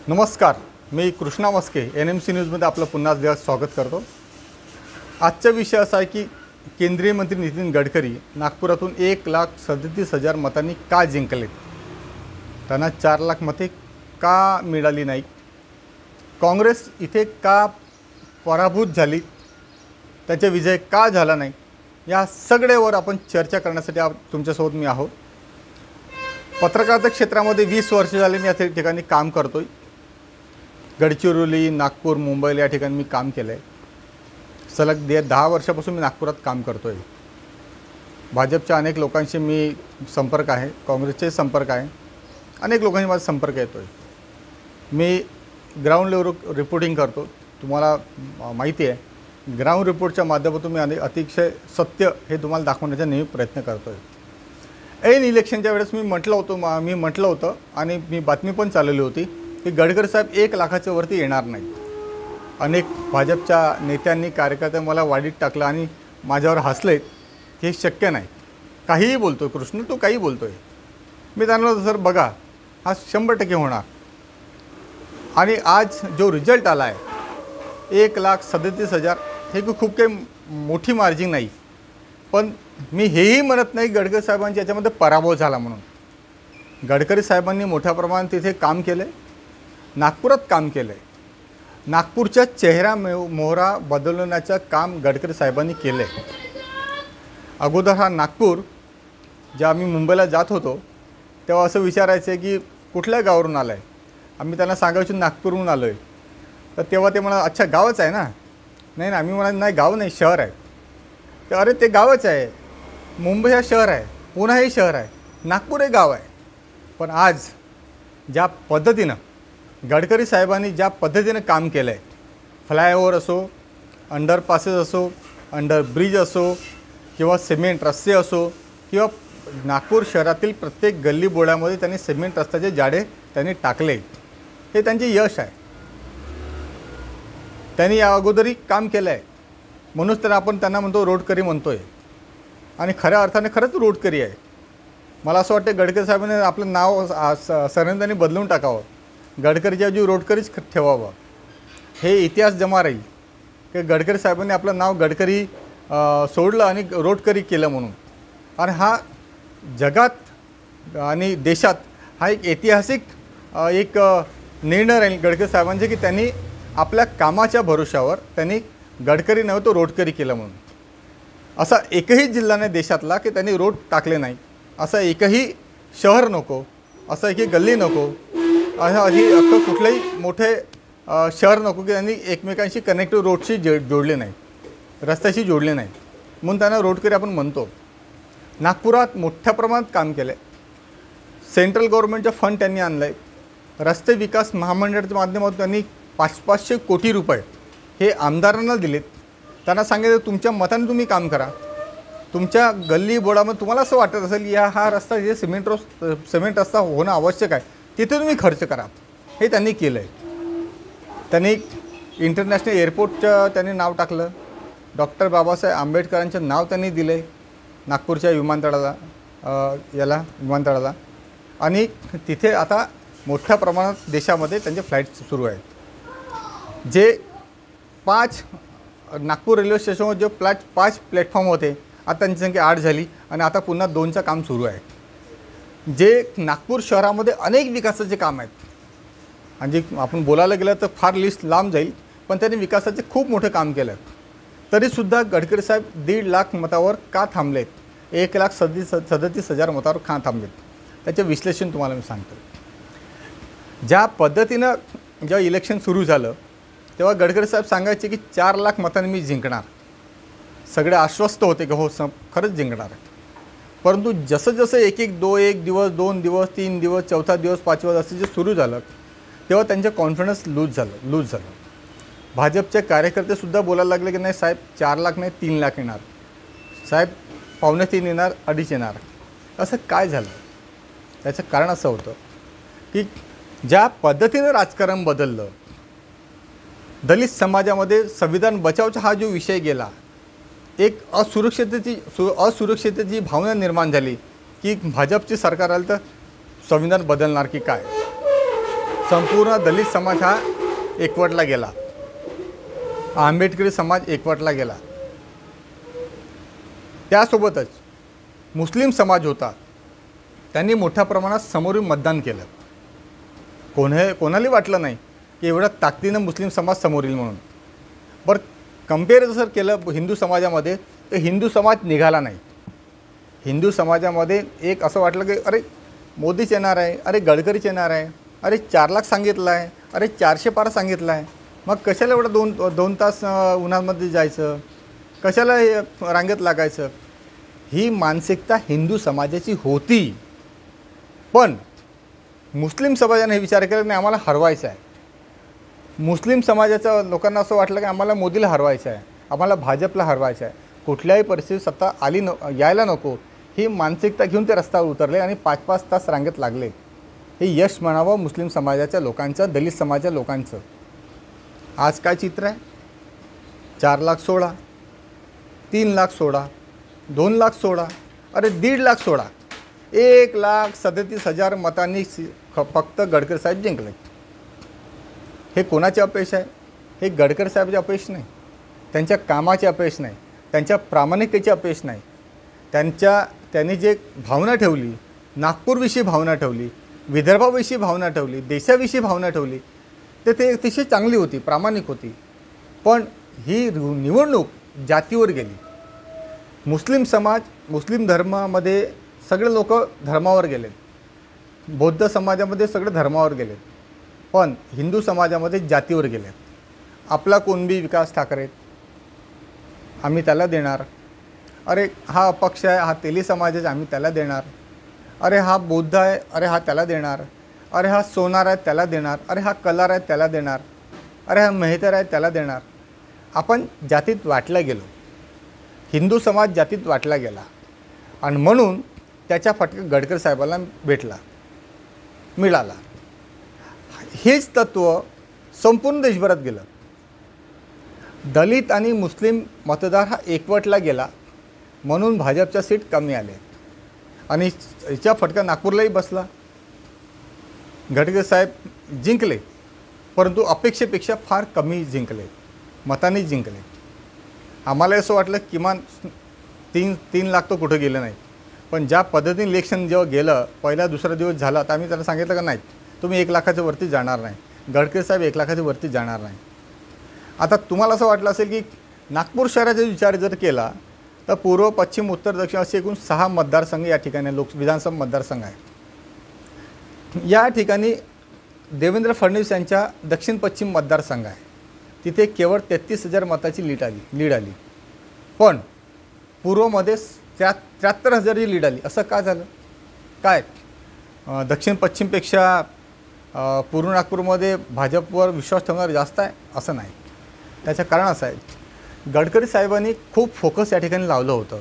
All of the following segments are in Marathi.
नमस्कार, मी कृष्णा मस्के NMC न्यूजमध्ये आपलं पुन्हा एकदा स्वागत करतो। आजचा विषय असा आहे की केंद्रीय मंत्री नितीन गडकरी नागपुरातून 1,37,000 मतांनी का जिंकले, त्यांना 4 लाख मते का मिळाली नाही, काँग्रेस इथे का पराभूत झाली, त्याचा विजय का झाला नाही, या सगळ्यावर आपण चर्चा करण्यासाठी तुमच्यासोबत मी आहोत। पत्रकारिता क्षेत्रामध्ये 20 वर्ष झाले मी या ठिकाणी काम करतोय। गडचिरोली, नागपूर, मुंबईला या ठिकाणी मी काम केलं आहे। सलग 10 वर्षापासून मी नागपुरात काम करतोय। भाजपच्या अनेक लोकांशी मी संपर्क आहे, काँग्रेसचे संपर्क आहे, अनेक लोकांशी माझा संपर्क येतोय। मी ग्राउंड लेवल रिपोर्टिंग करतो। तुम्हाला माहिती आहे, ग्राउंड रिपोर्टच्या माध्यमातून मी अतिशय सत्य हे तुम्हाला दाखवण्याचा नेहमी प्रयत्न करतोय। ऐन इलेक्शनच्या वेळेस मी म्हटलं होतं आणि मी बातमी पण चालवली होती की गडकरी साहेब 1 लाखाच्या वरती येणार नाही। अनेक भाजपच्या नेत्यांनी, कार्यकर्त्यांनी मला वाडीत टाकलं आणि माझ्यावर हसले की हे शक्य नाही, काहीही बोलतोय कृष्ण, तू काही बोलतोय। मी त्यांना म्हटलं सर बघा, हा 100% होणार। आणि आज जो रिझल्ट आला आहे 1,37,000, हे खूप काही मोठी मार्जिन नाही, पण मी हेही म्हणत नाही गडकरी साहेबांची याच्यामध्ये पराभव झाला म्हणून। गडकरी साहेबांनी मोठ्या प्रमाणात तिथे काम केलं, नागपुरात काम केलं, नागपूरच्या चेहरा मोहरा बदलवण्याचं काम गडकरी साहेबांनी केलं। अगोदर हा नागपूर, जेव्हा आम्ही मुंबईला जात होतो तेव्हा असं विचारायचं की कुठल्या गावावरून आलं आहे, आम्ही त्यांना सांगायचो नागपूरहून आलो आहे, तर तेव्हा ते म्हणा अच्छा गावच आहे ना, नाही ना, आम्ही म्हणा नाही गाव नाही शहर आहे, तर अरे ते गावच आहे, मुंबई हा शहर आहे, पुणे हे शहर आहे, नागपूर हे गाव आहे। पण आज ज्या पद्धतीनं गडकरी साहेबांनी ज्या पद्धतीनं काम केलं आहे, फ्लायओव्हर असो, अंडरपासेस असो, अंडर ब्रिज असो, किंवा सिमेंट रस्ते असो, किंवा नागपूर शहरातील प्रत्येक गल्ली बोळ्यामध्ये त्यांनी सिमेंट रस्त्याचे जाळे त्यांनी टाकले, हे त्यांचे यश आहे। त्यांनी या अगोदरही काम केलं आहे, म्हणूनच तर आपण त्यांना म्हणतो रोडकरी म्हणतोय, आणि खऱ्या अर्थाने खरंच रोडकरी आहे। मला असं वाटतं गडकरी साहेबांनी आपलं नाव सरनेम त्यांनी बदलून टाकावं, गडकरीच्या ऐवजी रोडकरीच ठेवावं। हे इतिहास जमा राहील की गडकरी साहेबांनी आपलं नाव गडकरी सोडलं आणि रोडकरी केलं म्हणून। आणि हा जगात आणि देशात हा एक ऐतिहासिक एक निर्णय राहील गडकरी साहेबांचे की त्यांनी आपल्या कामाच्या भरोशावर त्यांनी गडकरी नव्हे तो रोडकरी केलं म्हणून। असा एकही जिल्हा नाही देशातला की त्यांनी रोड टाकले नाही, असं एकही शहर नको, असं एकही गल्ली नको, अख्खं कुठलंही मोठे शहर नको की त्यांनी एकमेकांशी कनेक्टिव्ह रोडशी जोडले नाही, रस्त्याशी जोडले नाही, म्हणून त्यांना रोडकरी आपण म्हणतो। नागपुरात मोठ्या प्रमाणात काम केलं आहे, सेंट्रल गव्हर्नमेंटचा फंड त्यांनी आणलं आहे, रस्ते विकास महामंडळाच्या माध्यमातून त्यांनी 500 कोटी रुपये हे आमदारांना दिलेत। त्यांना सांगितलं तुमच्या मताने तुम्ही काम करा, तुमच्या गल्ली बोळामध्ये तुम्हाला असं वाटत असेल या हा रस्ता जे सिमेंट रस्ता होणं आवश्यक आहे तिथे तुम्ही खर्च करा, हे त्यांनी केलं आहे। त्यांनी इंटरनॅशनल एअरपोर्टचं त्यांनी नाव टाकलं, डॉक्टर बाबासाहेब आंबेडकरांचं नाव त्यांनी दिलं आहे नागपूरच्या विमानतळाला, आणि तिथे आता मोठ्या प्रमाणात देशामध्ये त्यांचे फ्लाईट सुरू आहेत। जे 5 नागपूर रेल्वे स्टेशनवर जे 5 प्लॅटफॉर्म होते आता त्यांची संख्या 8 झाली, आणि आता पुन्हा 2चं काम सुरू आहे। जे नागपूर शहरामध्ये अनेक विकासाचे काम आहेत, आणि जे आपण बोलायला गेलं तर फार लिस्ट लांब जाईल, पण त्यांनी विकासाचे खूप मोठं काम केलं। तरीसुद्धा गडकरी साहेब 1.5 लाख मतावर का थांबलेत, 1,37,000 मतावर का थांबलेत, त्याचे विश्लेषण तुम्हाला मी सांगतो। ज्या पद्धतीनं जेव्हा इलेक्शन सुरू झालं तेव्हा गडकरी साहेब सांगायचे की 4 लाख मतांनी मी जिंकणार, सगळे आश्वस्त होते की हो खरंच जिंकणार आहे। परंतु जसं जसं एक दिवस, 2 दिवस, 3 दिवस, 4था दिवस, 5वा दिवस असं जे सुरू झालं तेव्हा त्यांचं कॉन्फिडन्स लूज झालं। भाजपचे कार्यकर्तेसुद्धा बोलायला लागले की नाही साहेब 4 लाख नाही 3 लाख येणार, साहेब 2.25 येणार, 2.5 येणार। असं काय झालं, त्याचं कारण असं होतं की ज्या पद्धतीनं राजकारण बदललं, दलित समाजामध्ये संविधान बचावचा हा जो विषय गेला, एक असुरक्षिततेची भावना निर्माण झाली की भाजपची सरकार आलं तर संविधान बदलणार की काय। संपूर्ण दलित समाज हा एकवटला गेला, आंबेडकरी समाज एकवटला गेला. त्यासोबतच मुस्लिम समाज होता, त्यांनी मोठ्या प्रमाणात समोरून मतदान केलं. कोणालाही वाटलं नाही की एवढ्या ताकदीनं मुस्लिम समाज समोर येईल म्हणून. बरं, कम्पेअर जर केलं हिंदू समाजामध्ये तर हिंदू समाज निघाला नाही. हिंदू समाजामध्ये एक असं वाटलं की अरे मोदीच येणार आहे, अरे गडकरीच येणार आहे, अरे 4 लाख सांगितलं आहे, अरे 400 पार सांगितलं आहे, मग कशाला एवढं दोन तास उन्हामध्ये जायचं, कशाला हे रांगेत लागायचं. ही मानसिकता हिंदू समाजाची होती. पण मुस्लिम समाजाने हे विचार केला नाही आम्हाला हरवायचं आहे. मुस्लिम समाजाच्या लोकांना असं वाटलं की आम्हाला मोदीला हरवायचं आहे, आम्हाला भाजपला हरवायचं आहे, कुठल्याही परिस्थितीत सत्ता यायला नको, ही मानसिकता घेऊन ते रस्त्यावर उतरले आणि 5-5 तास रांगेत लागले. हे यश म्हणावं मुस्लिम समाजाच्या लोकांचं, दलित समाजाच्या लोकांचं. आज काय चित्र आहे? 4 लाख सोडा, 3 लाख सोडा, 2 लाख सोडा, अरे 1.5 लाख सोडा, 1,37,000 मतांनी फक्त गडकरी साहेब जिंकले. हे कोणाचे अपयश आहे? हे गडकरी साहेबाचे अपयश नाही, त्यांच्या कामाचे अपयश नाही, त्यांच्या प्रामाणिकतेचे अपयश नाही. त्यांनी जे भावना ठेवली, नागपूरविषयी भावना ठेवली, विदर्भाविषयी भावना ठेवली, देशाविषयी भावना ठेवली, ते अतिशय चांगली होती, प्रामाणिक होती. पण ही निवडणूक जातीवर गेली. मुस्लिम समाज, मुस्लिम धर्मामध्ये सगळे लोक धर्मावर गेलेत, बौद्ध समाजामध्ये सगळे धर्मावर गेलेत, पण हिंदू समाजामध्ये जातीवर गेलेत. आपला कुणबी विकास ठाकरे, आम्ही त्याला देणार. अरे हा अपक्ष आहे, हा तेली समाजाचा, आम्ही त्याला देणार. अरे हा बौद्ध आहे, अरे हा त्याला देणार. अरे हा सोनार आहे, त्याला देणार. अरे हा कलार आहे, त्याला देणार. अरे हा मेहतर आहे, त्याला देणार. आपण जातीत वाटला गेलो, हिंदू समाज जातीत वाटला गेला आणि म्हणून त्याच्या फटका गडकरी साहेबांना मिळाला. हेच तत्त्व संपूर्ण देशभरात गेलं. दलित आणि मुस्लिम मतदार हा एकवटला गेला म्हणून भाजपच्या सीट कमी आले आणि याचा फटका नागपूरलाही बसला. गडकरी साहेब जिंकले, परंतु अपेक्षेपेक्षा फार कमी जिंकले, मतांनी जिंकले. आम्हाला असं वाटलं किमान 3 लाख तो कुठं गेलं नाही. पण ज्या पद्धतीने इलेक्शन जेव्हा गेलं, पहिला दुसरा दिवस झाला, तर आम्ही त्याला सांगितलं का नाही तुम्ही 1 लाखाच्या वरती जाणार नाही, गडकरी साहेब 1 लाखाच्या वरती जाणार नाही. आता तुम्हाला असं वाटलं असेल की नागपूर शहराचा विचार जर केला तर पूर्व, पश्चिम, उत्तर, दक्षिण असे एकूण 6 मतदारसंघ या ठिकाणी विधानसभा मतदारसंघ आहे. या ठिकाणी देवेंद्र फडणवीस यांच्या दक्षिण पश्चिम मतदारसंघ आहे, तिथे केवळ 33,000 मताची लीड आली. पण पूर्वमध्ये 73,000ची लीड आली. असं का झालं? काय दक्षिण पश्चिमपेक्षा पूर्व नागपूरमध्ये भाजपवर विश्वास ठेवणार जास्त आहे? असं नाही. त्याचं कारण असं आहे, गडकरी साहेबांनी खूप फोकस या ठिकाणी लावलं होतं.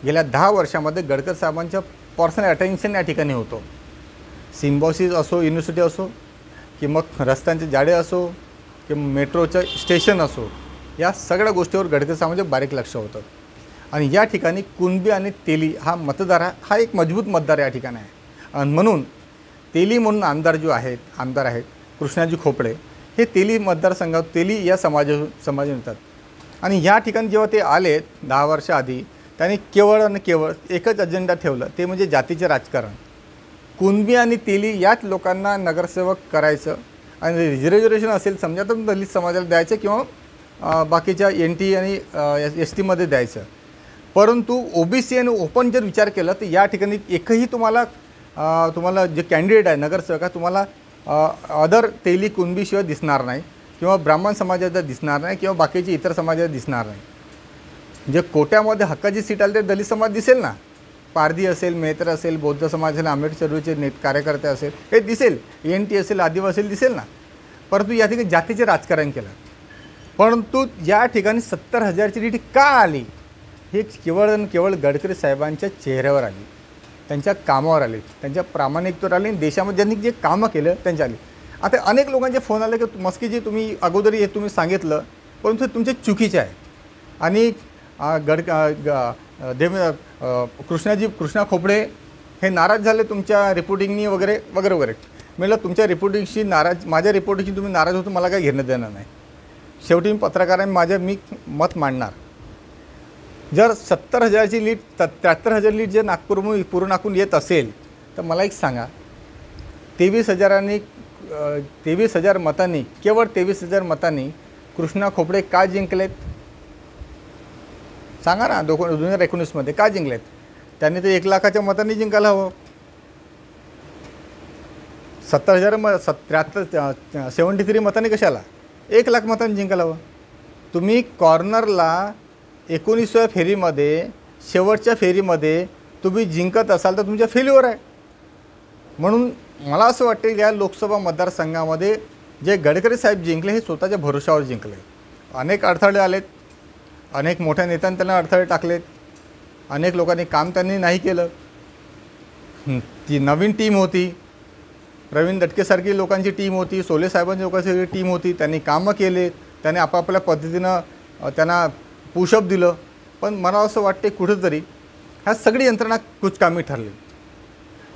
गेल्या 10 वर्षामध्ये गडकरी साहेबांच्या पर्सनल अटेन्शन या ठिकाणी होतं. सिम्बॉसिस असो, युनिव्हर्सिटी असो, की मग रस्त्यांचे जाडे असो, की मेट्रोचं स्टेशन असो, या सगळ्या गोष्टीवर गडकरी साहेबांचं बारीक लक्ष होतं. आणि या ठिकाणी कुणबी आणि तेली हा मतदार हा एक मजबूत मतदार या ठिकाणी आहे. आणि म्हणून तेली म्हणून आमदार आहेत कृष्णाजी खोपडे, हे तेली मतदारसंघात तेली या समाज येतात. आणि या ठिकाणी जेव्हा ते आले 10 वर्ष आधी, त्यांनी केवळ आणि केवळ एकच अजेंडा ठेवलं, ते म्हणजे जातीचे राजकारण. कुणबी आणि तेली याच लोकांना नगरसेवक करायचं आणि रिझर्वेशन असेल समजा तर दलित समाजाला द्यायचं किंवा बाकीच्या NT आणि STमध्ये द्यायचं. परंतु OBC आणि ओपन जर विचार केला तर या ठिकाणी एकही तुम्हाला जे कॅन्डिडेट आहे नगरसेवक तुम्हाला अदर तेली कुणबीशिवाय दिसणार नाही, किंवा ब्राह्मण समाजाचा दिसणार नाही, किंवा बाकीचे इतर समाजाचा दिसणार नाही. जे कोट्यामध्ये हक्काची सीट आली ते दलित समाज दिसेल ना, पारधी असेल, मेहतर असेल, बौद्ध समाज असेल, आंबेडकर चळवळीचे कार्यकर्ते असेल, हे दिसेल, NT असेल, आदिवासी दिसेल ना. परंतु या ठिकाणी जातीचे राजकारण केलं. परंतु या ठिकाणी 70,000ची लीड का आली? हे केवळ आणि केवळ गडकरी साहेबांच्या चेहऱ्यावर आली, त्यांच्या कामावर आले, त्यांच्या प्रामाणिकतेवर आले, देशामध्ये ज्यांनी जे कामं केलं त्यांच्या आली. आता अनेक लोकांचे फोन आले की मस्कीजी तुम्ही अगोदर हे तुम्ही सांगितलं, परंतु तुमचे चुकीचे आहे. आणि कृष्णा खोपडे हे नाराज झाले तुमच्या रिपोर्टिंगनी वगैरे वगैरे वगैरे. म्हटलं तुमच्या रिपोर्टिंगशी नाराज, माझ्या रिपोर्टिंगशी तुम्ही नाराज होतो, मला काय घेणं देणं नाही. शेवटी मी पत्रकारांनी मी मत मांडणार. जर 70,000ची लीड 73,000 लीड जे नागपूरहून पूर्ण नागपूर येत असेल तर मला एक सांगा, 23,000 मतांनी, केवळ 23,000 मतांनी कृष्णा खोपडे का जिंकलेत? सांगा ना. 2019मध्ये का जिंकलेत? त्यांनी तर 1 लाखाच्या मतांनी जिंकायला हवं. 73 मतांनी कशाला? 1 लाख मतांनी जिंकायला हवं. तुम्ही कॉर्नरला 19व्या फेरीमध्ये, शेवटच्या फेरीमध्ये तुम्ही जिंकत असाल तर तुमच्या फेल्युअर आहे. म्हणून मला असं वाटतं या लोकसभा मतदारसंघामध्ये जे गडकरी साहेब जिंकले हे स्वतःच्या भरोशावर जिंकले. अनेक अडथळे आलेत, अनेक मोठ्या नेत्यांनी त्यांना अडथळे टाकलेत, अनेक लोकांनी काम त्यांनी नाही केलं. ती नवीन टीम होती, प्रवीण दटकेसारखी लोकांची टीम होती, सोले साहेबांची लोकांची टीम होती, त्यांनी कामं केले, त्यांनी आपापल्या पद्धतीनं त्यांना पुशअप दिलं. पण मला असं वाटते कुठंतरी ह्या सगळी यंत्रणा कुचकामी ठरली.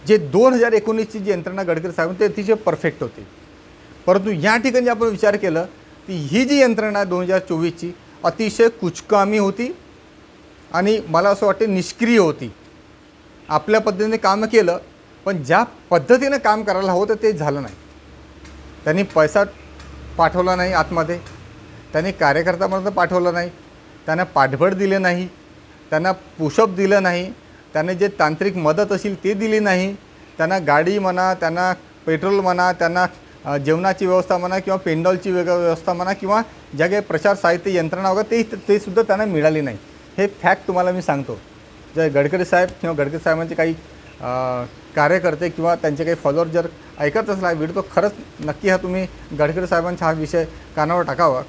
जे 2019ची जी यंत्रणा गडकरी साहेब ते अतिशय परफेक्ट होती. परंतु या ठिकाणी आपण विचार केलं की ही जी यंत्रणा 2024ची अतिशय कुचकामी होती आणि मला असं वाटते निष्क्रिय होती. आपल्या पद्धतीने काम केलं पण ज्या पद्धतीने काम करायला हवं तर ते झालं नाही. त्यांनी पैसा पाठवला नाही आतमध्ये, त्यांनी कार्यकर्त्यापर्यंत पाठवलं नाही, त्यांना पाठबळ दिले नाही, त्यांना पुशअप दिलं नाही, त्यांनी जे तांत्रिक मदत असेल ते दिली नाही. त्यांना गाडी म्हणा, त्यांना पेट्रोल म्हणा, त्यांना जेवणाची व्यवस्था म्हणा किंवा पेंडॉलची व्यवस्था म्हणा किंवा ज्या काही प्रचार साहित्य यंत्रणा वगैरे ते सुद्धा त्यांना मिळाली नाही. हे फॅक्ट तुम्हाला मी सांगतो. जर गडकरी साहेब किंवा गडकरी साहेबांचे काही कार्यकर्ते किंवा त्यांचे काही फॉलोअर जर ऐकत असला व्हिडिओ तो खरंच नक्की हा तुम्ही गडकरी साहेबांचा हा विषय कानावर टाकावा.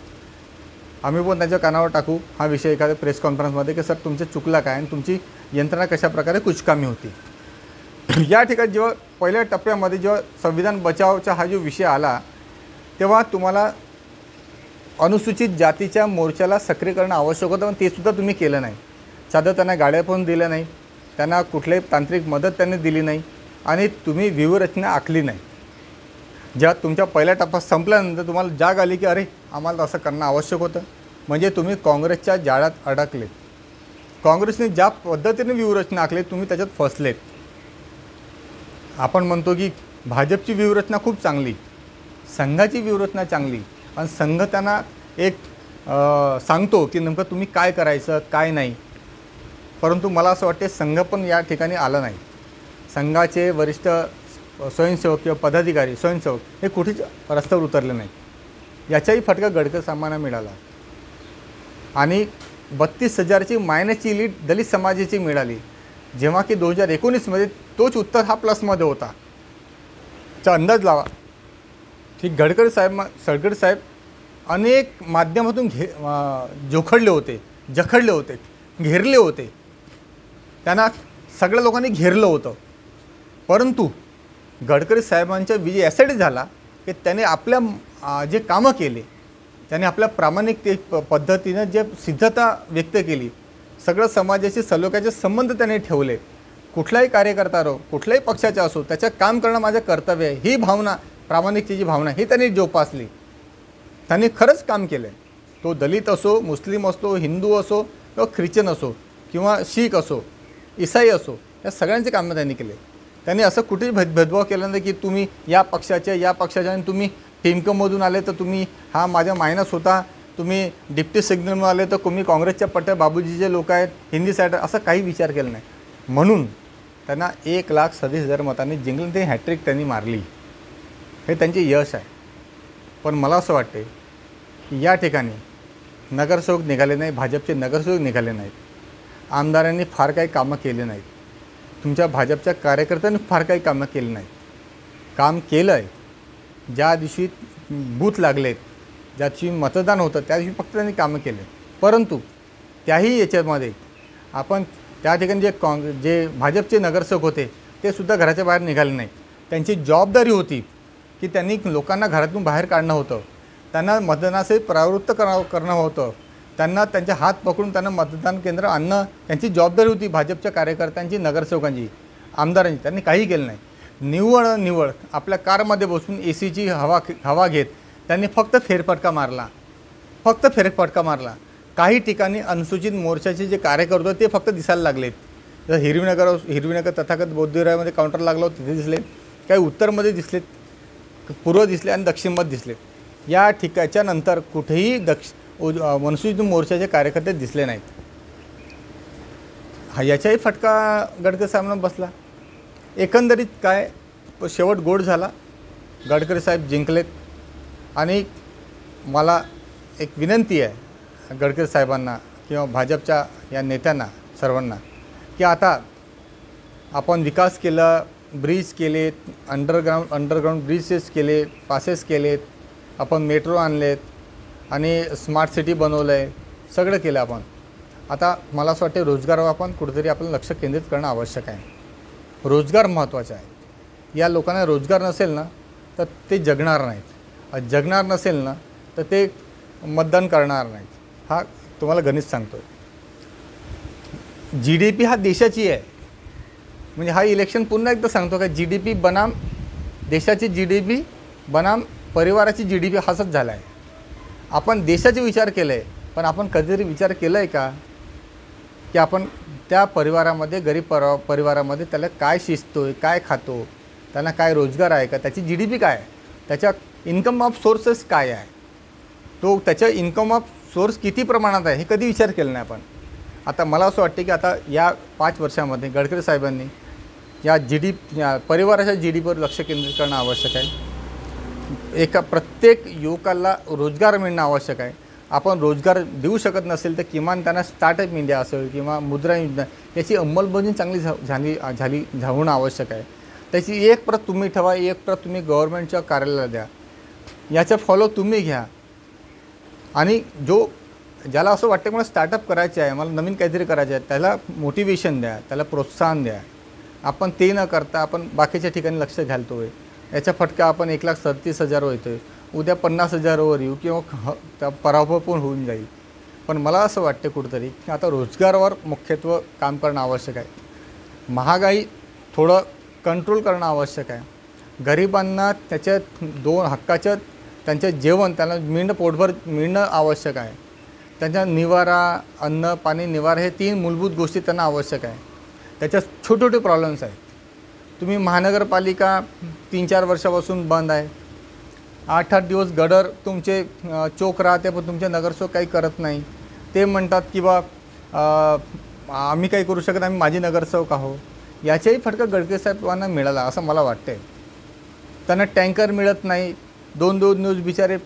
आम्ही पण त्यांच्या कानावर टाकू हा विषय एखाद्या प्रेस कॉन्फरन्समध्ये की सर तुमचं चुकला काय आणि तुमची यंत्रणा कशाप्रकारे कुचकामी होती. या ठिकाणी जेव्हा पहिल्या टप्प्यामध्ये जेव्हा संविधान बचावचा हा जो विषय आला तेव्हा तुम्हाला अनुसूचित जातीच्या मोर्चाला सक्रिय करणं आवश्यक होतं, पण ते सुद्धा तुम्ही केलं नाही. साधं त्यांना गाड्या पण दिल्या नाही, त्यांना कुठल्याही तांत्रिक मदत त्यांनी दिली नाही आणि तुम्ही व्यूहरचना आखली नाही. जेव्हा तुमच्या पहिल्या टप्पा संपल्यानंतर तुम्हाला जाग आली की अरे आम्हाला असं करणं आवश्यक होतं, म्हणजे तुम्ही काँग्रेसच्या जाळ्यात अडकलेत. काँग्रेसने ज्या पद्धतीने व्यूहरचना आखली तुम्ही त्याच्यात फसलेत. आपण म्हणतो की भाजपची व्यूहरचना खूप चांगली, संघाची व्यूहरचना चांगली आणि संघ त्यांना एक सांगतो की नेमकं तुम्ही काय करायचं काय नाही. परंतु मला असं वाटते संघ पण या ठिकाणी आला नाही. संघाचे वरिष्ठ स्वयंसेवक किंवा पदाधिकारी स्वयंसेवक हे कुठेच रस्त्यावर उतरले नाही. याचाही फटका गडकरी साहेबांना मिळाला आणि 32,000ची मायनसची लीड दलित समाजाची मिळाली. जेव्हा की 2019मध्ये तोच उत्तर हा प्लसमध्ये होता. चा अंदाज लावा की गडकरी साहेब अनेक माध्यमातून जखडले होते, घेरले होते. त्यांना सगळ्या लोकांनी घेरलं होतं. परंतु गडकरी साहेबांचा विजय यासाठी झाला की त्याने आपल्या जे कामं केले, त्याने आपल्या प्रामाणिक पद्धतीनं जे सिद्धता व्यक्त केली, सगळं समाजाशी सलोख्याचे संबंध त्याने ठेवले. कुठलाही कार्यकर्ता असो, कुठल्याही पक्षाचा असो, त्याचं काम करणं माझं कर्तव्य आहे ही भावना, प्रामाणिकतेची भावना ही त्यांनी जोपासली. त्यांनी खरंच काम केलं आहे. तो दलित असो, मुस्लिम असो, हिंदू असो किंवा ख्रिश्चन असो किंवा शीख असो, ईसाई असो, या सगळ्यांचे कामं त्यांनी केले. त्यांनी असं कुठेही भेदभाव केला नाही की तुम्ही या पक्षाच्या आणि तुम्ही टिमकमधून आले तर तुम्ही हा माझ्या मायनस होता, तुम्ही डिप्टी सिग्नलमधून आले तर तुम्ही काँग्रेसच्या पट्ट्या बाबूजीचे लोक आहेत, हिंदी साईड, असं काही विचार केला नाही. म्हणून त्यांना 1,37,000 मतांनी जिंकलं. ते हॅट्रिक त्यांनी मारली, हे त्यांचे यश आहे. पण मला असं वाटते की या ठिकाणी नगरसेवक निघाले नाही, भाजपचे नगरसेवक निघाले नाहीत, आमदारांनी फार काही कामं केले नाहीत, तुमच्या भाजपच्या कार्यकर्त्यांनी फार काही कामं केली नाहीत. काम केलं आहे ज्या दिवशी बूथ लागलेत, ज्या दिवशी मतदान होतं त्या दिवशी फक्त त्यांनी कामं केले. परंतु त्याही याच्यामध्ये आपण त्या ठिकाणी जे भाजपचे नगरसेवक होते ते सुद्धा घराच्या बाहेर निघाले नाही. त्यांची जबाबदारी होती की त्यांनी लोकांना घरातून बाहेर काढणं होतं, त्यांना मतदानाचे प्रवृत्त करणं होतं, त्यांना त्यांचे हात पकडून त्यांना मतदान केंद्र आणणं त्यांची जबाबदारी होती. भाजपच्या कार्यकर्त्यांची, नगरसेवकांची, आमदारांची. त्यांनी काही केलं नाही. निवळ आपल्या कारमध्ये बसून AC ची हवा घेत त्यांनी फक्त फेरफटका मारला. काही ठिकाणी अनुसूचित मोर्चाचे जे कार्यकर्ते ते फक्त दिसायला लागलेत. जर हिरवीनगर तथागत बौद्धविहारामध्ये काउंटर लागला होता तिथे दिसले, काही उत्तरमध्ये दिसलेत, पूर्व दिसले आणि दक्षिणमध्ये दिसलेत. या ठिकाणच्या नंतर कुठेही अनुसूचित मोर्चाचे कार्यकर्ते दिसले नाहीत. याचाही फटका गडकरी साहेबांना बसला. एकंदरीत काय शेवट गोड झाला. गडकरी साहेब जिंकलेत. आणि मला एक विनंती आहे गडकरी साहेबांना किंवा भाजपच्या या नेत्यांना सर्वांना की आता आपण विकास केला, ब्रिज केलेत, अंडरग्राऊंड ब्रिजेस केले, पासेस केलेत, आपण मेट्रो आणलेत आणि स्मार्ट सिटी बनवलं आहे, सगळं केलं आपण. आता मला असं वाटते रोजगारावर आपण कुठेतरी आपलं लक्ष केंद्रित करणं आवश्यक आहे. रोजगार महत्त्वाचा आहे. या लोकांना रोजगार नसेल ना तर ते जगणार नाहीत. जगणार नसेल ना तर ते मतदान करणार नाहीत. हा तुम्हाला गणित सांगतो. GDP हा देशाची आहे. म्हणजे हा इलेक्शन पुन्हा एकदा सांगतो का GDP बनाम देशाची GDP बनाम परिवाराची GDP हाच झाला आहे. आपण देशाचे विचार केला आहे, पण आपण कधीतरी विचार केला आहे का की आपण त्या परिवारामध्ये गरीब परिवारामध्ये त्याला काय शिजतो, काय खातो, त्यांना काय रोजगार आहे का, त्याची GDP काय आहे, त्याच्या इन्कम ऑफ सोर्सेस काय आहे, तो त्याच्या इन्कम ऑफ सोर्स किती प्रमाणात आहे हे कधी विचार केला नाही आपण. आता मला असं वाटते की आता या 5 वर्षामध्ये गडकरी साहेबांनी या परिवाराच्या GDPवर लक्ष केंद्रित करणं आवश्यक आहे. एका प्रत्येक युवकाला रोजगार मिळणं आवश्यक आहे. आपण रोजगार देऊ शकत नसेल तर किमान त्यांना स्टार्टअप इंडिया असेल किंवा मुद्रा योजना याची अंमलबजावणी चांगली होणं आवश्यक आहे. त्याची एक प्रत तुम्ही ठेवा, एक प्रत तुम्ही गव्हर्नमेंटच्या कार्यालयाला द्या. याचा फॉलो तुम्ही घ्या. आणि ज्याला असं वाटतं मला स्टार्टअप करायचे आहे, मला नवीन काहीतरी करायचं आहे, त्याला मोटिवेशन द्या, त्याला प्रोत्साहन द्या. आपण ते न करता आपण बाकीच्या ठिकाणी लक्ष घालतो आहे. याचा फटका आपण 1,37,000 येतो आहे, उद्या 50,000वर येऊ किंवा त्या पराभव पण होऊन जाईल. पण मला असं वाटतं कुठंतरी की आता रोजगारावर मुख्यत्वे काम करणं आवश्यक आहे. महागाई थोडं कंट्रोल करणं आवश्यक आहे. गरिबांना त्याच्या 2 हक्काचं त्यांचं जेवण त्यांना पोटभर मिळणं आवश्यक आहे. त्यांच्या निवारा, अन्न, पाणी, निवारा हे 3 मूलभूत गोष्टी त्यांना आवश्यक आहे. त्याच्यात छोटे छोटे प्रॉब्लेम्स आहेत. तुम्ही महानगरपालिका 3-4 वर्षापासून बंद आहे. 8-8 दिवस गडर तुमचे चोक राहते, पण तुमचे नगरसेवक काही करत नाही. ते म्हणतात की बा आम्ही काही करू शकत, आम्ही माझी नगरसेवक आहो. याचाही फटका गडकरी साहेबांना मिळाला असं मला वाटते. त्यांना टँकर मिळत नाही. 2-2 दिवस बिचारे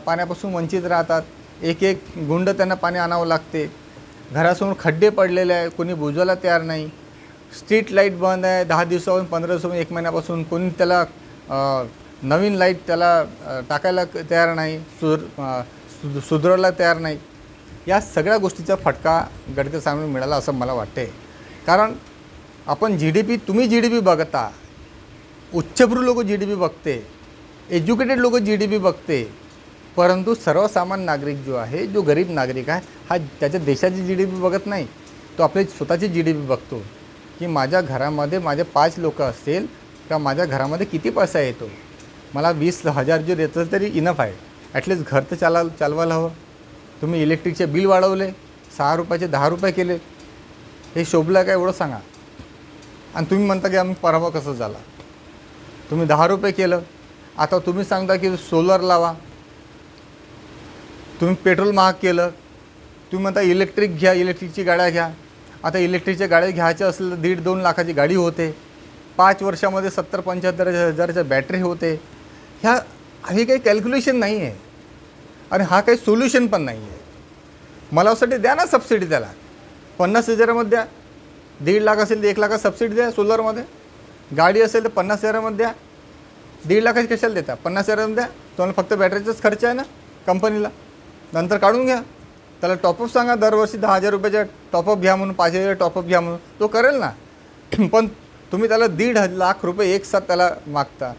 पाण्यापासून वंचित राहतात. एक गुंड त्यांना पाणी आणावं लागते. घरासमोर खड्डे पडलेले आहे, कोणी बुजवायला तयार नाही. स्ट्रीट लाईट बंद आहे 10 दिवसापासून, 15 दिवसापासून, 1 महिन्यापासून. कोणी त्याला नवीन लाईट त्याला टाकायला तयार नाही, सुधारायला तयार नाही. या सगळ्या गोष्टीचा फटका गडकरी साहेबांना मिळाला असं मला वाटते. कारण आपण तुम्ही GDP बघता, उच्चभ्रू लोक GDP बघते, एज्युकेटेड लोक GDP बघते, परंतु सर्वसामान्य नागरिक जो आहे, जो गरीब नागरिक आहे, हा त्याच्या देशाची GDP बघत नाही. तो आपली स्वतःची GDP बघतो की माझ्या घरामध्ये माझे 5 लोक असतील का माझ्या घरामध्ये किती पैसा येतो. मला 20,000 जो देतं तरी इनफ आहे. ॲटलिस्ट घर तर चालवायला हवं. तुम्ही इलेक्ट्रिकचे बिल वाढवले, 6 रुपयाचे 10 रुपये केले. हे शोभलं काय एवढं सांगा. आणि तुम्ही म्हणता की आम्ही पराभव कसं झाला. तुम्ही 10 रुपये केलं, आता तुम्ही सांगता की सोलर लावा. तुम्ही पेट्रोल महाग केलं. तुम्ही म्हणता इलेक्ट्रिक घ्या, इलेक्ट्रिकची गाड्या घ्या. आता इलेक्ट्रिकच्या गाड्या घ्यायच्या असेल तर 1.5-2 लाखाची गाडी होते. 5 वर्षामध्ये 70-75 हजाराच्या बॅटरी होते. हे काही कॅल्क्युलेशन नाही आहे आणि हा काही सोल्युशन पण नाही आहे. मला असं द्या ना सबसिडी, त्याला 50,000मध्ये द्या. 1.5 लाख असेल तर 1 लाखात सबसिडी द्या सोलरमध्ये. गाडी असेल तर 50,000मध्ये द्या. 1.5 लाखाची कशाला देता, 50,000मध्ये द्या. तुम्हाला फक्त बॅटरीचाच खर्च आहे ना कंपनीला. नंतर काढून घ्या. त्याला टॉपअप सांगा, दरवर्षी 10,000 रुपयाचा टॉपअप घ्या म्हणून, 5,000 टॉपअप घ्या म्हणून, तो करेल ना. पण तुम्ही त्याला 1.5 लाख रुपये एक साथ त्याला मागता,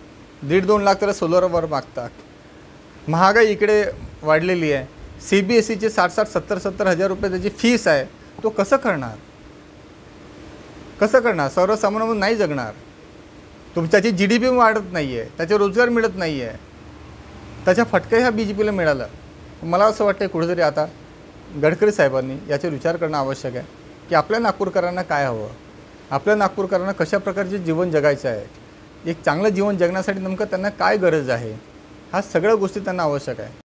1.5-2 लाख त्याला सोलरवर मागता. महागाई इकडे वाढलेली आहे. CBSEचे 60-60, 70-70 हजार रुपये त्याची फीस आहे. तो कसं करणार? सर्वसामान्य नाही जगणार. तुमच्याची GDP वाढत नाही आहे, त्याचे रोजगार मिळत नाही आहे, त्याच्या फटका ह्या BJPला मिळाला. मला असं वाटतं कुठेतरी आता गडकरी साहेबांनी याच्यावर विचार करणं आवश्यक आहे की आपल्या नागपूरकरांना काय हवं, आपल्या नागपूरकरांना कशा प्रकारचे जीवन जगायचं आहे, एक चांगलं जीवन जगण्यासाठी नेमकं त्यांना काय गरज आहे, ह्या सगळ्या गोष्टी त्यांना आवश्यक आहे.